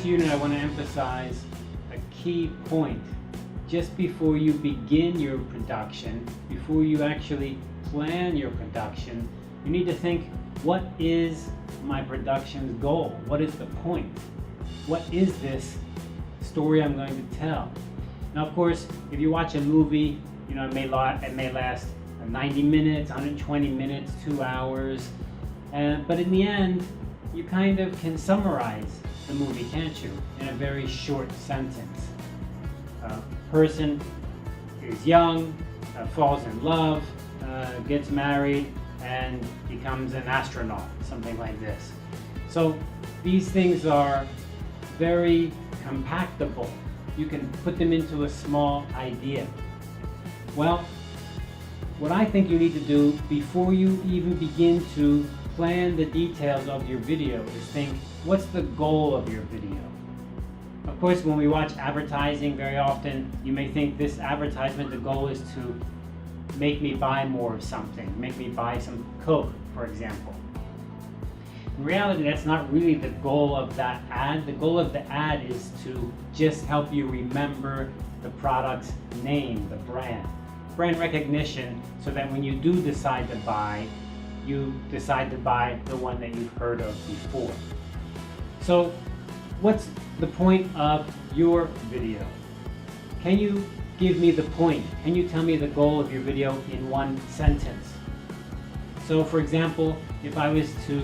this unit, I want to emphasize a key point. Just before you begin your production, before you actually plan your production, you need to think, what is my production's goal? What is the point? What is this story I'm going to tell? Now, of course, if you watch a movie, it may last 90 minutes, 120 minutes, 2 hours, but in the end, you kind of can summarize the movie, can't you, in a very short sentence. A person is young, falls in love, gets married, and becomes an astronaut, something like this. So these things are very compactable. You can put them into a small idea. Well, what I think you need to do before you even begin to plan the details of your video is think, what's the goal of your video? Of course, when we watch advertising, very often you may think this advertisement, the goal is to make me buy more of something, make me buy some Coke, for example. In reality, that's not really the goal of that ad. The goal of the ad is to just help you remember the product's name, the brand. Brand recognition, so that when you do decide to buy, you decide to buy the one that you've heard of before. So, what's the point of your video? Can you give me the point? Can you tell me the goal of your video in one sentence? So, for example, if I was to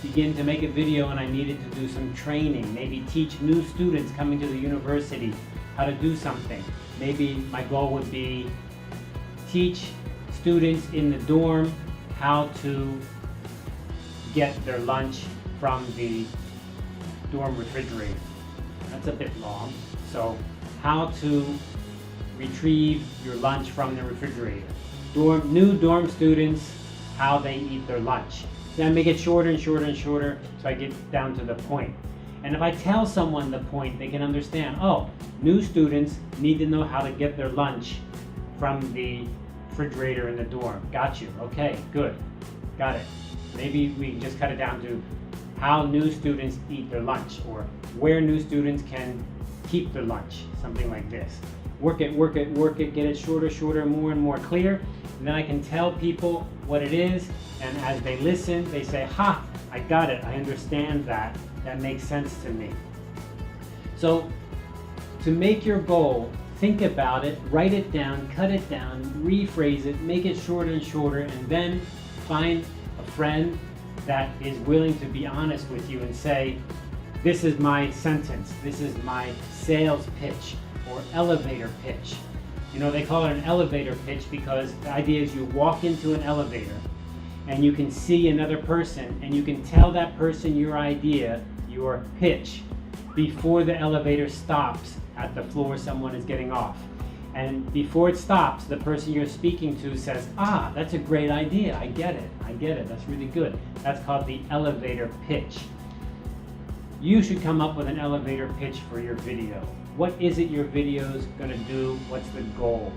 begin to make a video and I needed to do some training, maybe teach new students coming to the university how to do something. Maybe my goal would be teach students in the dorm how to get their lunch from the dorm refrigerator. That's a bit long. So, how to retrieve your lunch from the refrigerator. New dorm students, how they eat their lunch. Then I make it shorter and shorter and shorter, so I get down to the point. And if I tell someone the point, they can understand, oh, new students need to know how to get their lunch from the refrigerator in the dorm. Got you. Okay, good. Got it. Maybe we can just cut it down to how new students eat their lunch, or where new students can keep their lunch, something like this. Work it, work it, work it, get it shorter, shorter, more and more clear. And then I can tell people what it is, and as they listen, they say, ha, I got it, I understand that. That makes sense to me. So, to make your goal, think about it, write it down, cut it down, rephrase it, make it shorter and shorter, and then find a friend that is willing to be honest with you and say, this is my sentence, this is my sales pitch or elevator pitch. They call it an elevator pitch because the idea is you walk into an elevator and you can see another person and you can tell that person your idea, your pitch, before the elevator stops at the floor someone is getting off. And before it stops, the person you're speaking to says, ah, that's a great idea, I get it, that's really good. That's called the elevator pitch. You should come up with an elevator pitch for your video. What is it your video is going to do? What's the goal?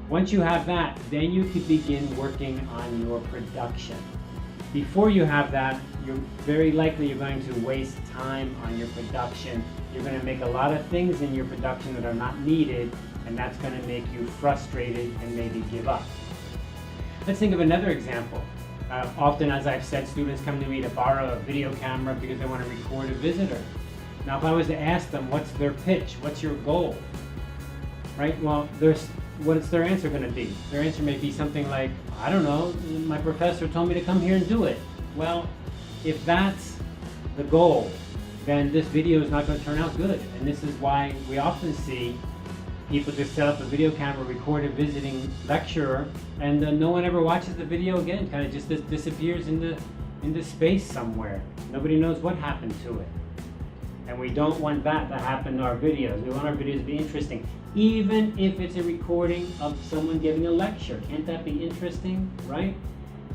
Once you have that, then you can begin working on your production. Before you have that, you're very likely you're going to waste time on your production. You're going to make a lot of things in your production that are not needed, and that's going to make you frustrated and maybe give up. Let's think of another example. Often, as I've said, students come to me to borrow a video camera because they want to record a visitor. Now, if I was to ask them, what's their pitch? What's your goal? Right? Well, what's their answer going to be? Their answer may be something like, I don't know, my professor told me to come here and do it. Well, if that's the goal, then this video is not going to turn out good. And this is why we often see people just set up a video camera, record a visiting lecturer, and no one ever watches the video again. Kind of just disappears into space somewhere. Nobody knows what happened to it. And we don't want that to happen to our videos. We want our videos to be interesting, even if it's a recording of someone giving a lecture. Can't that be interesting, right?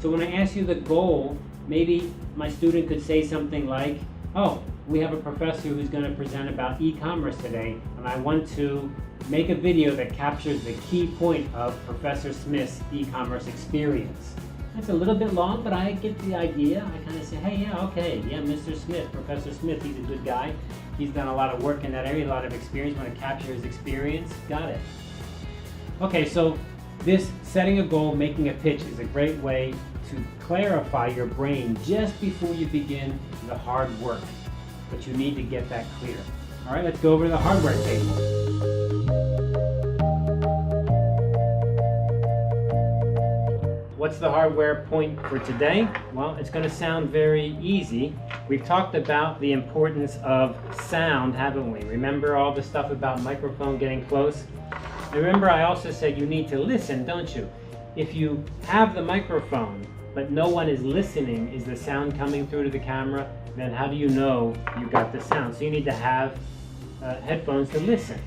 So when I ask you the goal, maybe my student could say something like, oh, we have a professor who's going to present about e-commerce today, and I want to make a video that captures the key point of Professor Smith's e-commerce experience. It's a little bit long, but I get the idea. I kind of say, hey, yeah, okay, yeah, Mr. Smith, Professor Smith, he's a good guy. He's done a lot of work in that area, a lot of experience. Want to capture his experience? Got it. Okay, so this setting a goal, making a pitch is a great way to clarify your brain just before you begin the hard work. But you need to get that clear. All right, let's go over to the hardware table. What's the hardware point for today? Well, it's going to sound very easy. We've talked about the importance of sound, haven't we? Remember all the stuff about microphone getting close? And remember, I also said you need to listen, don't you? If you have the microphone, but no one is listening, is the sound coming through to the camera? Then how do you know you got the sound? So you need to have headphones to listen.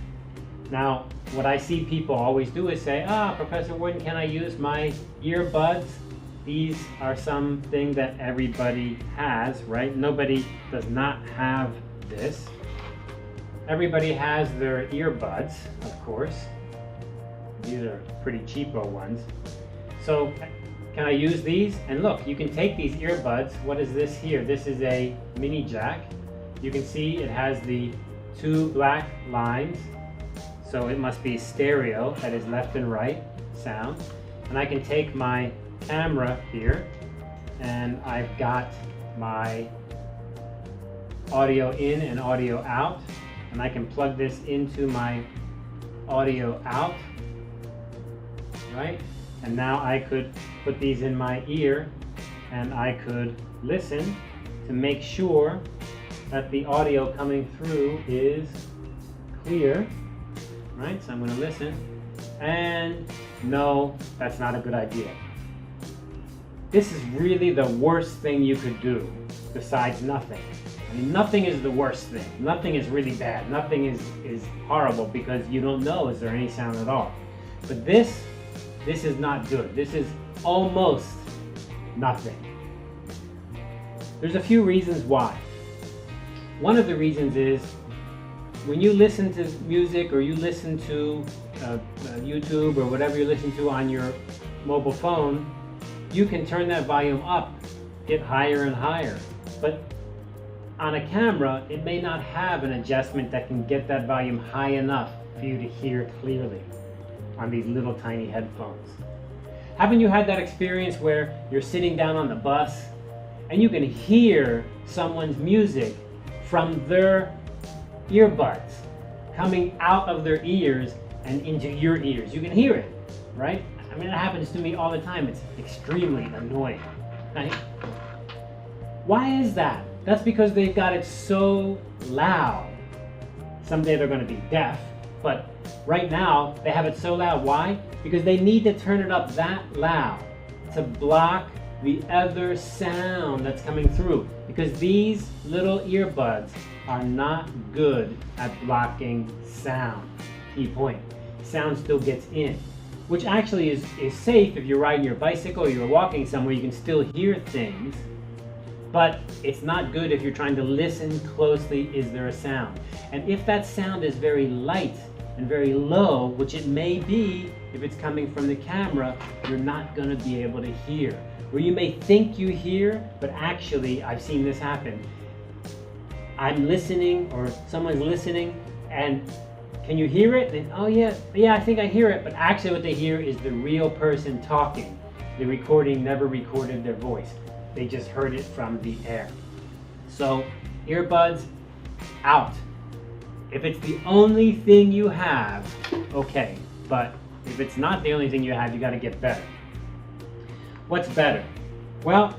Now, what I see people always do is say, Professor Warden, can I use my earbuds? These are something that everybody has, right? Nobody does not have this. Everybody has their earbuds, of course. These are pretty cheapo ones. So, can I use these? And look, you can take these earbuds. What is this here? This is a mini jack. You can see it has the two black lines. So it must be stereo, that is left and right sound. And I can take my camera here and I've got my audio in and audio out. And I can plug this into my audio out, right? And now I could put these in my ear and I could listen to make sure that the audio coming through is clear, right? So I'm going to listen, and no, that's not a good idea. This is really the worst thing you could do besides nothing. I mean, nothing is the worst thing. Nothing is really bad. Nothing is horrible because you don't know is there any sound at all. But this is not good. This is almost nothing. There's a few reasons why. One of the reasons is when you listen to music or you listen to YouTube or whatever you listen to on your mobile phone, you can turn that volume up, get higher and higher. But on a camera, it may not have an adjustment that can get that volume high enough for you to hear clearly on these little tiny headphones. Haven't you had that experience where you're sitting down on the bus and you can hear someone's music from their earbuds coming out of their ears and into your ears? You can hear it, right? I mean, it happens to me all the time. It's extremely annoying, right? Why is that? That's because they've got it so loud. Someday they're going to be deaf, but right now they have it so loud. Why? Because they need to turn it up that loud to block the other sound that's coming through. Because these little earbuds are not good at blocking sound. Key point. Sound still gets in, which actually is safe if you're riding your bicycle or you're walking somewhere. You can still hear things. But it's not good if you're trying to listen closely. Is there a sound? And if that sound is very light and very low, which it may be if it's coming from the camera, you're not going to be able to hear. Or you may think you hear, but actually, I've seen this happen. I'm listening or someone's listening and can you hear it? And, oh yeah, I think I hear it. But actually what they hear is the real person talking. The recording never recorded their voice. They just heard it from the air. So earbuds out. If it's the only thing you have, okay. But if it's not the only thing you have, you got to get better. What's better? Well,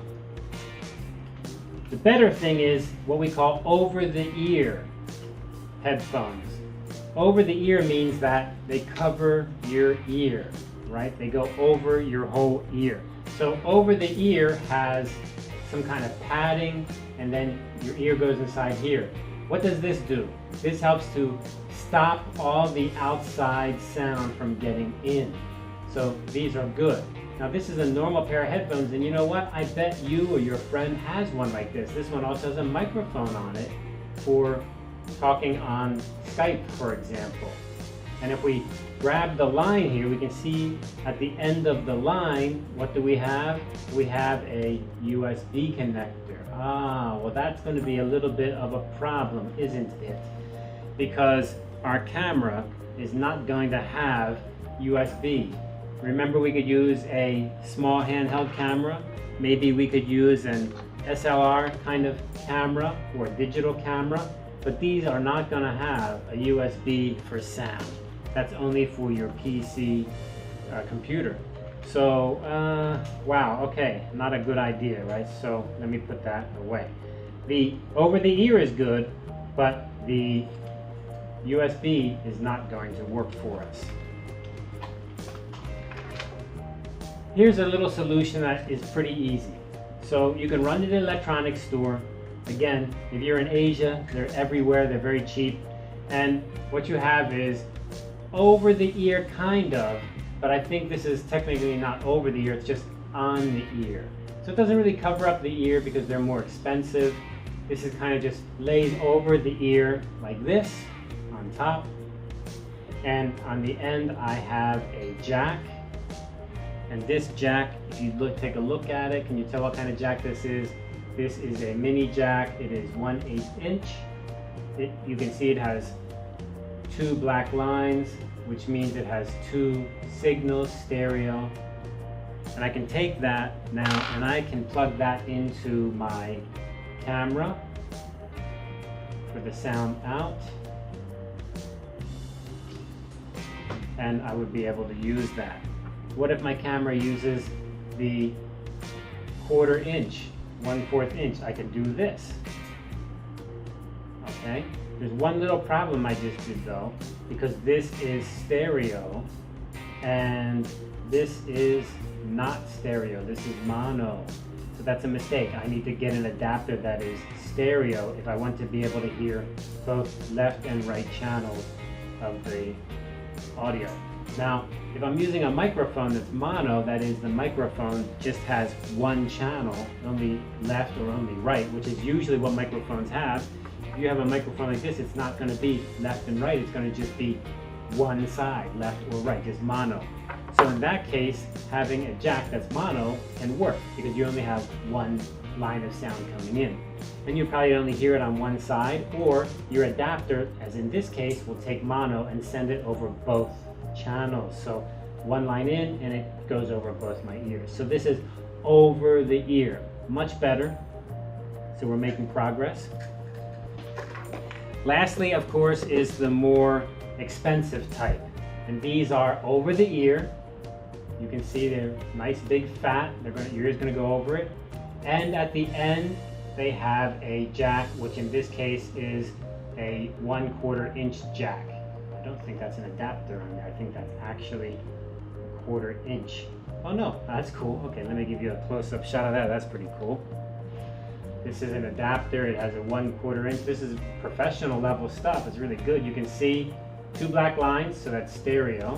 the better thing is what we call over-the-ear headphones. Over-the-ear means that they cover your ear, right? They go over your whole ear. So over the ear has some kind of padding, and then your ear goes inside here. What does this do? This helps to stop all the outside sound from getting in. So these are good. Now this is a normal pair of headphones, and you know what? I bet you or your friend has one like this. This one also has a microphone on it for talking on Skype, for example. And if we grab the line here, we can see at the end of the line, what do we have? We have a USB connector. Well, that's going to be a little bit of a problem, isn't it? Because our camera is not going to have USB. Remember, we could use a small handheld camera. Maybe we could use an SLR kind of camera or digital camera, but these are not going to have a USB for sound. That's only for your PC computer. So, wow, okay, not a good idea, right? So let me put that away. The over-the-ear is good, but the USB is not going to work for us. Here's a little solution that is pretty easy. So you can run to the electronics store. Again, if you're in Asia, they're everywhere, they're very cheap. And what you have is over the ear, kind of, but I think this is technically not over the ear, it's just on the ear. So it doesn't really cover up the ear because they're more expensive. This is kind of just lays over the ear like this on top. And on the end, I have a jack. And this jack, if you take a look at it, can you tell what kind of jack this is? This is a mini jack. It is 1/8 inch. You can see it has 2 black lines, which means it has 2 signals, stereo. And I can take that now and I can plug that into my camera for the sound out. And I would be able to use that. What if my camera uses the 1/4 inch, 1/4 inch? I can do this. Okay? There's one little problem I just did though, because this is stereo and this is not stereo, this is mono. So that's a mistake. I need to get an adapter that is stereo if I want to be able to hear both left and right channels of the audio. Now, if I'm using a microphone that's mono, that is the microphone just has one channel, only left or only right, which is usually what microphones have. If you have a microphone like this, it's not going to be left and right, it's going to just be one side, left or right, just mono. So in that case, having a jack that's mono can work because you only have one line of sound coming in. And you probably only hear it on one side, or your adapter, as in this case, will take mono and send it over both channels. So one line in and it goes over both my ears. So this is over the ear, much better. So we're making progress. Lastly, of course, is the more expensive type. And these are over the ear. You can see they're nice, big, fat. Your ear's going to go over it. And at the end, they have a jack, which in this case is a 1/4 inch jack. I don't think that's an adapter on there. I think that's actually a 1/4 inch. Oh no, that's cool. Okay, let me give you a close-up shot of that. That's pretty cool. This is an adapter. It has a 1/4 inch. This is professional level stuff. It's really good. You can see 2 black lines, so that's stereo.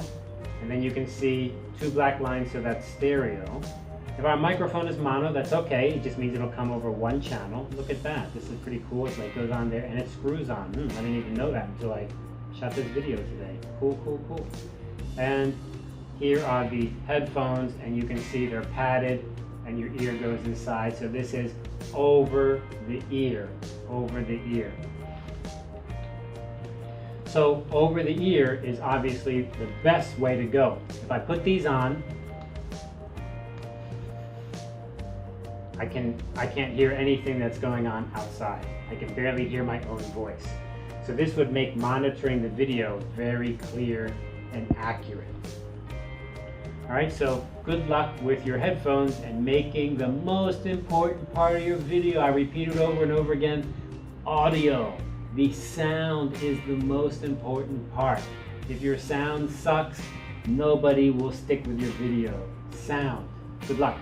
And then you can see 2 black lines, so that's stereo. If our microphone is mono, that's okay. It just means it'll come over one channel. Look at that. This is pretty cool. It like goes on there and it screws on. I didn't even know that until I shot this video today. Cool, cool, cool. And here are the headphones, and you can see they're padded and your ear goes inside. So this is over the ear, over the ear. So over the ear is obviously the best way to go. If I put these on, I can't hear anything that's going on outside. I can barely hear my own voice. So this would make monitoring the video very clear and accurate. All right, so good luck with your headphones and making the most important part of your video. I repeat it over and over again, audio. The sound is the most important part. If your sound sucks, nobody will stick with your video. Sound. Good luck.